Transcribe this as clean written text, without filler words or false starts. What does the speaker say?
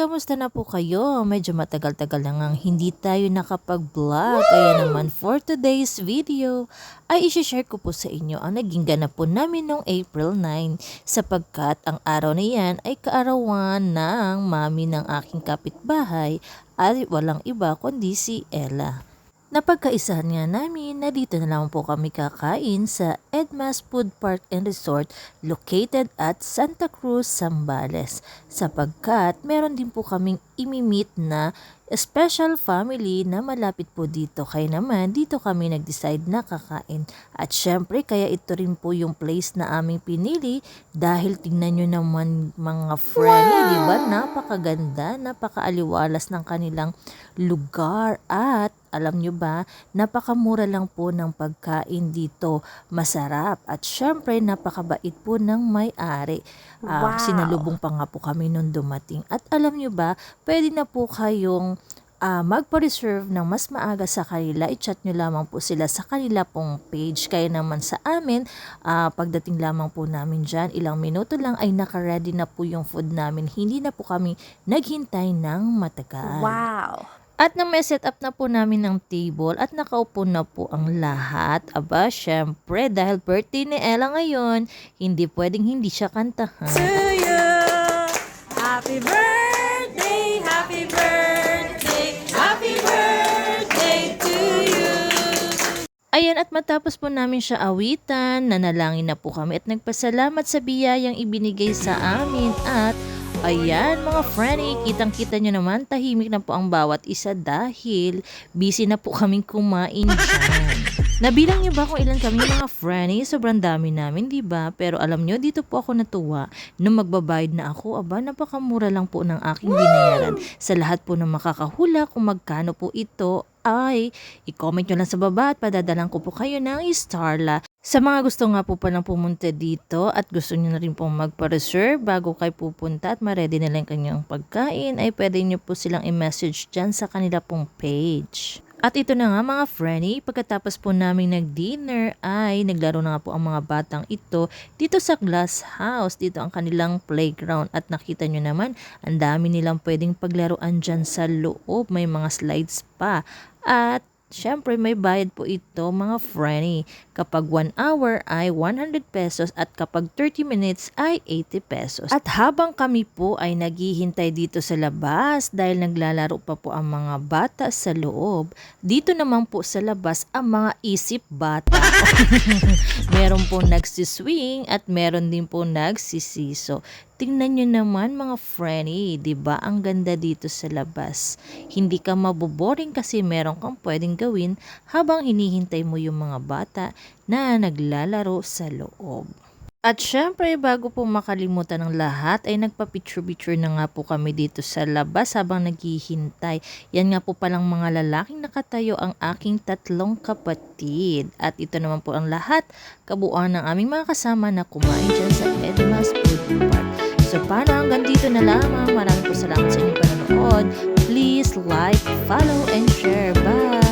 kamusta na po kayo? Medyo matagal-tagal na ngang hindi tayo nakapag-vlog. Kaya naman for today's video ay isi-share ko po sa inyo ang naging ganap po namin noong April 9 sapagkat ang araw na yan ay kaarawan ng mami ng aking kapitbahay at walang iba kundi si Ella. Napagkaisahan nga namin na dito na lang po kami kakain sa Edmas Food Park and Resort located at Santa Cruz, Zambales sapagkat meron din po kaming imimit na special family na malapit po dito. Kaya naman dito kami nag-decide na kakain. At syempre kaya ito rin po yung place na aming pinili dahil tingnan nyo naman mga friend, di ba? Napakaganda, napakaaliwalas ng kanilang lugar at alam nyo ba, napakamura lang po ng pagkain dito. Masarap at syempre napakabait po ng may-ari. Sinalubong pa nga po kami nung dumating. At alam nyo ba, pwede na po kayong magpa-reserve ng mas maaga sa kanila. I-chat nyo lamang po sila sa kanila pong page. Kaya naman sa amin, pagdating lamang po namin dyan, ilang minuto lang ay naka-ready na po yung food namin. Hindi na po kami naghintay ng matagal. Wow! At na may set up na po namin ng table at nakaupo na po ang lahat. Aba, syempre, dahil birthday ni Ella ngayon, hindi pwedeng hindi siya kantahan. To you, happy birthday, happy birthday, happy birthday to you. Ayan, at matapos po namin siya awitan, nanalangin na po kami at nagpasalamat sa biyayang ibinigay sa amin at ayan mga friendly, kitang-kita nyo naman tahimik na po ang bawat isa dahil busy na po kaming kumain dyan. Nabilang nyo ba kung ilan kami mga friendly? Sobrang dami namin, di ba? Pero alam nyo, dito po ako natuwa. Nung magbabayad na ako, aba, napakamura lang po ng aking binayaran. Sa lahat po ng makakahula kung magkano po ito, ay i-comment nyo lang sa baba at padadalan ko po kayo ng Starla. Sa mga gusto nga po palang pumunta dito at gusto nyo na rin pong magpa-reserve bago kayo pupunta at ma-ready na lang kanyang pagkain, ay pwede nyo po silang i-message dyan sa kanila pong page. At ito na nga mga friendly, pagkatapos po namin nag-dinner ay naglaro na nga po ang mga batang ito dito sa glass house. Dito ang kanilang playground at nakita nyo naman ang dami nilang pwedeng paglaruan dyan sa loob. May mga slides pa at syempre may bayad po ito mga friendly. Kapag 1 hour ay 100 pesos at kapag 30 minutes ay 80 pesos. At habang kami po ay naghihintay dito sa labas dahil naglalaro pa po ang mga bata sa loob, dito naman po sa labas ang mga isip bata. Meron po nagsiswing at meron din po nagsisiso. Tingnan nyo naman mga friendly, di ba? Ang ganda dito sa labas. Hindi ka maboboring kasi meron kang pwedeng gawin habang hinihintay mo yung mga bata na naglalaro sa loob. At syempre, bago po makalimutan ng lahat, ay nagpa-picture-picture na nga po kami dito sa labas habang naghihintay. Yan nga po palang mga lalaking nakatayo ang aking 3 kapatid. At ito naman po ang lahat, kabuuan ng aming mga kasama na kumain dyan sa Edmas Food Park. So paano hanggang dito na lamang. Maraming po salamat sa inyong panonood. Please like, follow, and share. Bye!